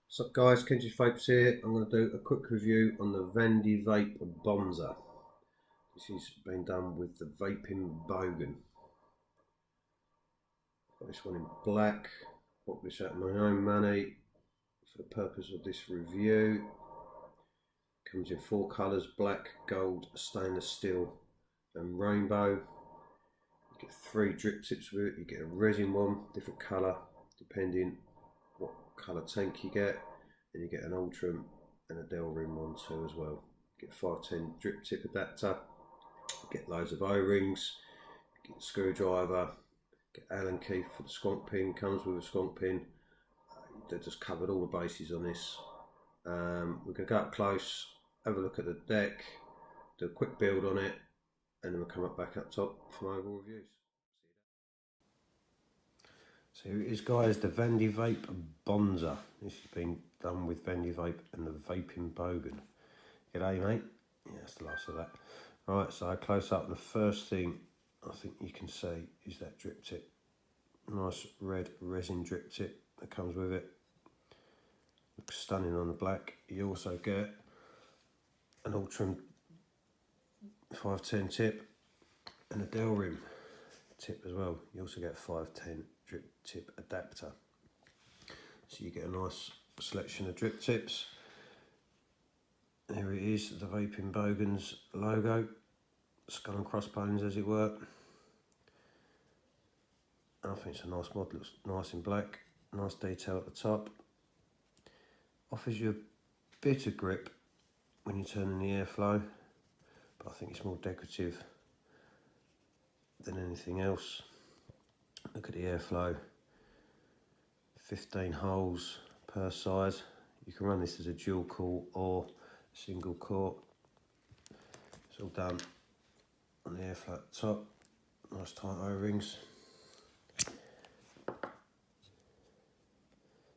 What's up guys, Kentish Vapes here. I'm going to do a quick review on the Vandy Vape Bonza. This has been done with the Vaping Bogan. Got this one in black. Bought this out of my own money for the purpose of this review. Comes in 4 colours: black, gold, stainless steel and rainbow. You get 3 drip tips with it. You get a resin one, different colour depending what colour tank you get, and you get an Ultram and a Delrin one too as well. You get 510 drip tip adapter, get loads of O-rings, get a screwdriver, get Allen key for the squonk pin, comes with a squonk pin. They've just covered all the bases on this. We're going to go up close, have a look at the deck, do a quick build on it, and then we'll come back up top for my overall reviews. So here it is guys, the Vandy Vape Bonza. This has been done with Vandy Vape and the Vaping Bogan. G'day mate. Yeah, that's the last of that. Right, so close up, the first thing I think you can see is that drip tip. Nice red resin drip tip that comes with it. Looks stunning on the black. You also get an Ultram 510 tip and a Delrin tip as well. You also get a 510 drip tip adapter. So you get a nice selection of drip tips. There it is, the Vaping Bogan's logo. Skull and crossbones as it were. I think it's a nice mod, looks nice in black. Nice detail at the top. Offers you a bit of grip when you're turning the airflow, but I think it's more decorative than anything else. Look at the airflow, 15 holes per side. You can run this as a dual core or a single core. It's all done on the airflow at the top. Nice tight O-rings.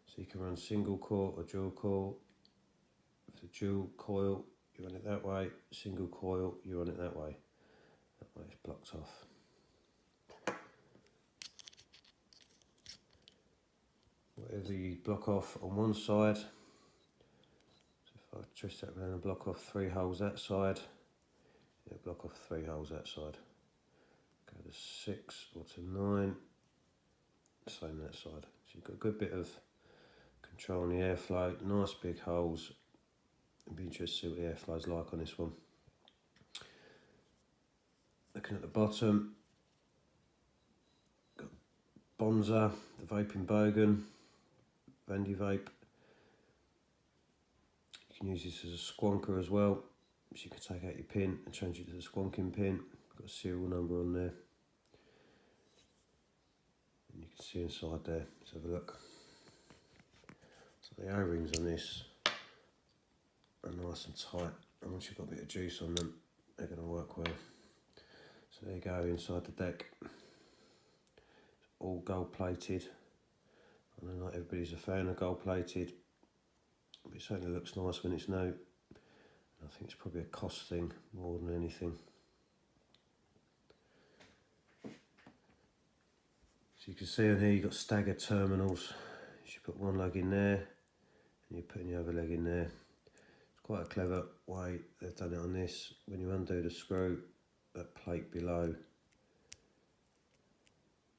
So you can run single core or dual core. For the dual coil, you run it that way. Single coil, you run it that way. That way it's blocked off. Whatever you block off on one side, so if I twist that around and block off 3 holes that side, it'll block off 3 holes that side. Go to 6 or to 9, same that side. So you've got a good bit of control on the airflow, nice big holes. It'll be interesting to see what the airflow's like on this one. Looking at the bottom, got Bonza, the Vaping Bogan, Vandy Vape. You can use this as a squonker as well, so you can take out your pin and change it to the squonking pin. Got a serial number on there, and you can see inside there. Let's have a look. So the O-rings on this are nice and tight, and once you've got a bit of juice on them, they're going to work well. So there you go, inside the deck. It's all gold plated. I know not everybody's a fan of gold plated, but it certainly looks nice when it's new. I think it's probably a cost thing more than anything. So you can see on here you've got staggered terminals. You should put one leg in there and you're putting the other leg in there. It's quite a clever way they've done it on this. When you undo the screw, that plate below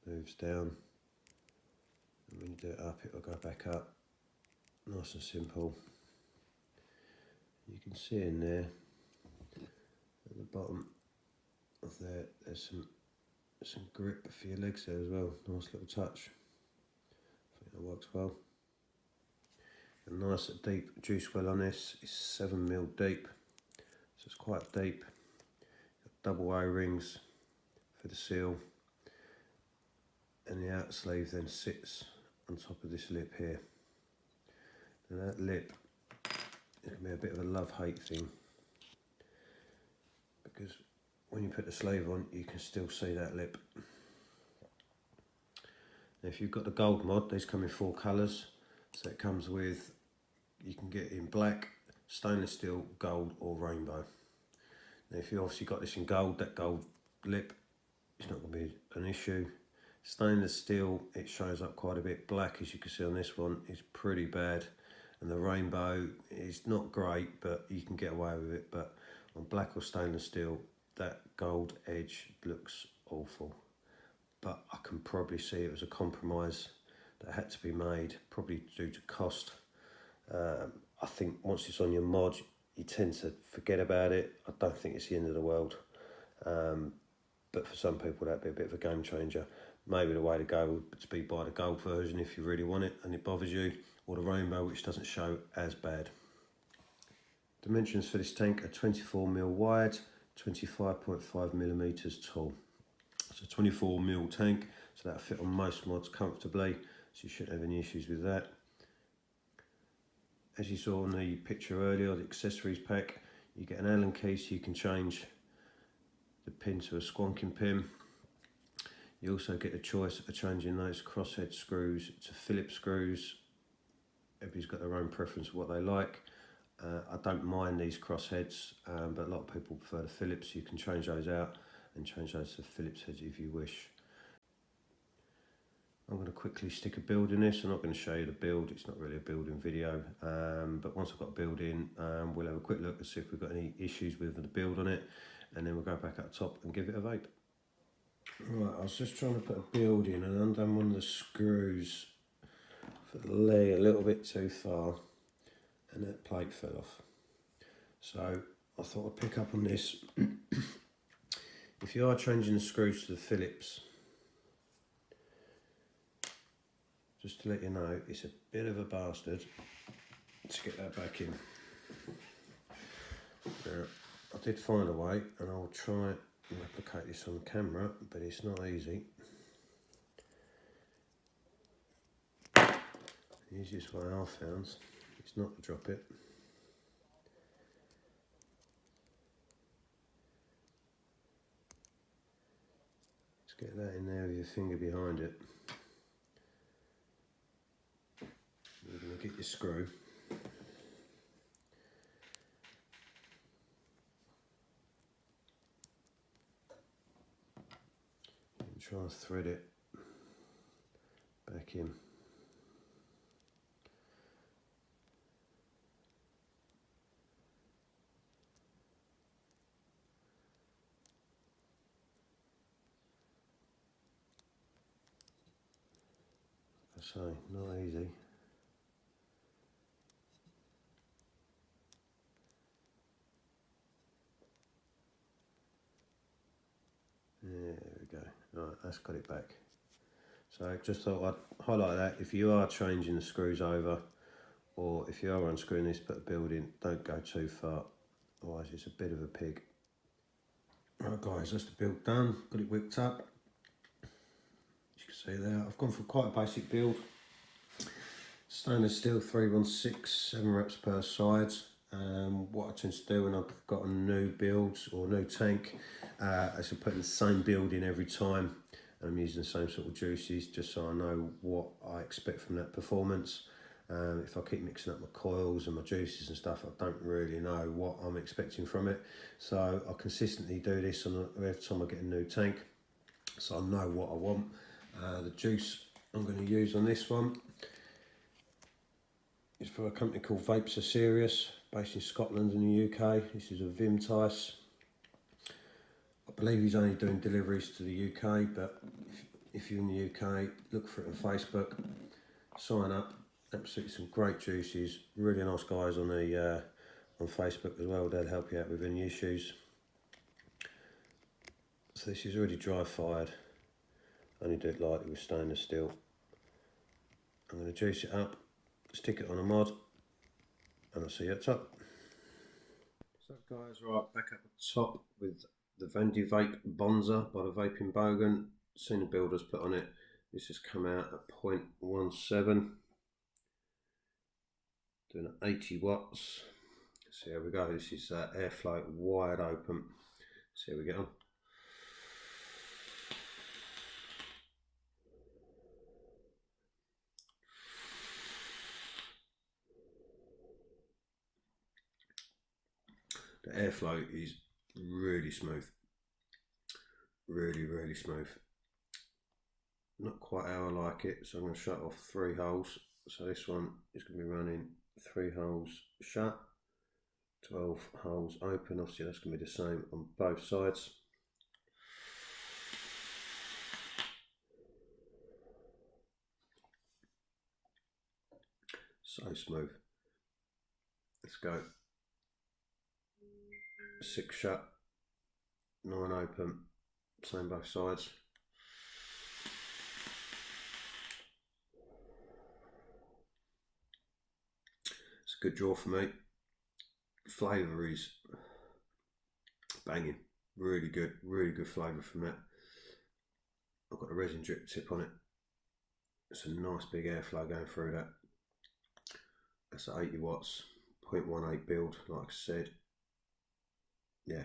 moves down. And when you do it up, it will go back up. Nice and simple. You can see in there at the bottom of there, there's some grip for your legs there as well. Nice little touch. I think that works well. A nice deep juice well on this. It's 7mm deep, so it's quite deep. Got double O-rings for the seal, and the outer sleeve then sits on top of this lip here. And that lip, it can be a bit of a love-hate thing, because when you put the sleeve on, you can still see that lip. Now, if you've got the gold mod, these come in 4 colours. So it comes with, you can get in black, stainless steel, gold or rainbow. Now if you obviously got this in gold, that gold lip, it's not going to be an issue. Stainless steel, it shows up quite a bit. Black, as you can see on this one, is pretty bad. and the rainbow is not great, but you can get away with it. But on black or stainless steel, that gold edge looks awful. But I can probably see it was a compromise that had to be made, probably due to cost. I think once it's on your mod, you tend to forget about it. I don't think it's the end of the world. But for some people, that'd be a bit of a game changer. Maybe the way to go would be buy the gold version if you really want it and it bothers you, or the rainbow, which doesn't show as bad. Dimensions for this tank are 24mm wide, 25.5mm tall. So 24mm tank, so that'll fit on most mods comfortably, so you shouldn't have any issues with that. As you saw in the picture earlier, the accessories pack, you get an Allen key so you can change the pin to a squonking pin. You also get a choice of changing those crosshead screws to Phillips screws. Everybody's got their own preference of what they like. I don't mind these crossheads, but a lot of people prefer the Phillips. You can change those out and change those to Phillips heads if you wish. I'm going to quickly stick a build in this. I'm not going to show you the build, it's not really a building video, but once I've got a build in, we'll have a quick look to see if we've got any issues with the build on it, and then we'll go back up top and give it a vape. Right, I was just trying to put a build in and undone one of the screws for the leg a little bit too far, and that plate fell off. So I thought I'd pick up on this. If you are changing the screws to the Phillips, just to let you know, it's a bit of a bastard to get that back in. Now, I did find a way, and I'll try and replicate this on camera, but it's not easy. The easiest way I've found is not to drop it. Just get that in there with your finger behind it. You're going to get your screw. And try and thread it back in. I say, not easy. There we go. Right, that's got it back. So just thought I'd highlight that. If you are changing the screws over, or if you are unscrewing this, put a build in, don't go too far, otherwise it's a bit of a pig. Right guys, that's the build done. Got it whipped up. As you can see there, I've gone for quite a basic build. Stainless steel 316, 7 reps per side. What I tend to do when I've got a new build or new tank, is to put the same build in every time. I'm using the same sort of juices just so I know what I expect from that performance. If I keep mixing up my coils and my juices and stuff, I don't really know what I'm expecting from it. So I consistently do this every time I get a new tank, so I know what I want. The juice I'm going to use on this one is for a company called Vapes Are Serious, based in Scotland and the UK. This is a Vimtice. I believe he's only doing deliveries to the UK, but if you're in the UK, look for it on Facebook, sign up. Absolutely some great juices, really nice guys on the on Facebook as well. They'll help you out with any issues. So this is already dry fired. Only do it lightly with stainless steel. I'm going to juice it up, stick it on a mod, and I'll see you at top. So guys, right, back up at the top with the Vandy Vape Bonza by the Vaping Bogan. Seen the builders put on it. This has come out at 0.17. Doing 80 watts. So here we go. This is airflow wide open. See how we get on. The airflow is really smooth. Really smooth. Not quite how I like it, so I'm going to shut off 3 holes. So this one is going to be running 3 holes shut, 12 holes open. Obviously that's going to be the same on both sides. So smooth. Let's go. 6 shut, 9 open, same both sides. It's a good draw for me. Flavour is banging, really good flavour from that. I've got a resin drip tip on it. It's a nice big airflow going through that. That's at 80 watts, 0.18 build, like I said. Yeah.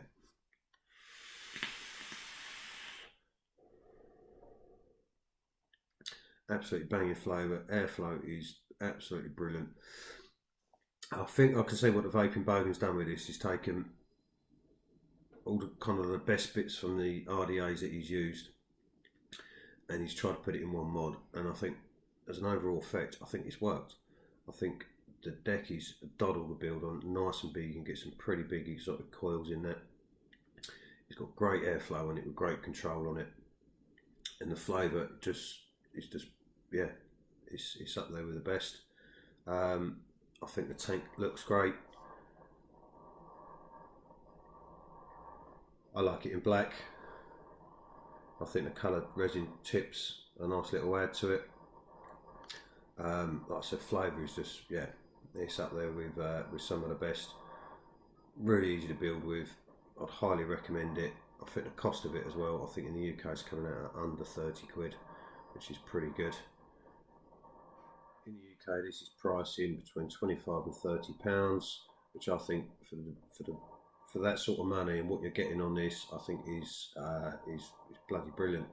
Absolutely banging flavour. Airflow is absolutely brilliant. I think I can see what the Vaping Bogan's done with this. He's taken all the kind of the best bits from the RDAs that he's used, and he's tried to put it in one mod. And I think, as an overall effect, I think it's worked. I think the deck is doddle the build on, nice and big. You can get some pretty big exotic coils in that. It's got great airflow on it with great control on it, and the flavour just yeah, it's up there with the best. I think the tank looks great. I like it in black. I think the coloured resin tips a nice little add to it. Like I said, flavour is just, yeah, it's up there with some of the best. Really easy to build with. I'd highly recommend it. I think the cost of it as well, I think in the UK it's coming out at under 30 quid, which is pretty good. In the UK this is pricing between 25 and 30 pounds, which I think for that sort of money and what you're getting on this, I think is bloody brilliant.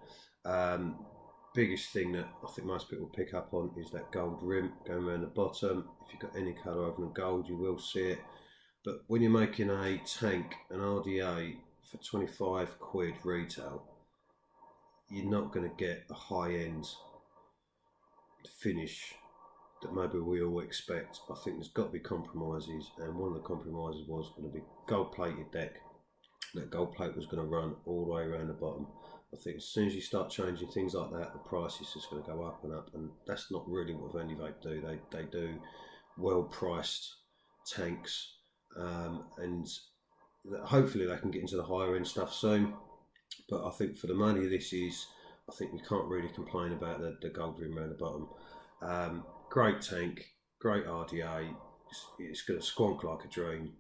Biggest thing that I think most people pick up on is that gold rim going around the bottom. If you've got any colour other than gold, you will see it. But when you're making a tank, an RDA for 25 quid retail, you're not going to get a high-end finish that maybe we all expect. I think there's got to be compromises, and one of the compromises was going to be gold-plated deck. That gold plate was going to run all the way around the bottom. I think as soon as you start changing things like that, the price is just going to go up, and that's not really what Vandy Vape do. They do well-priced tanks, and hopefully they can get into the higher end stuff soon. But I think for the money this is, I think you can't really complain about the gold rim around the bottom. Great tank, great RDA. It's going to squonk like a dream.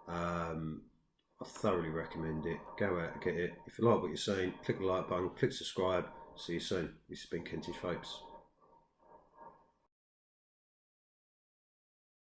I thoroughly recommend it. Go out and get it. If you like what you're seeing, click the like button, click subscribe. See you soon. This has been Kentish Vapes.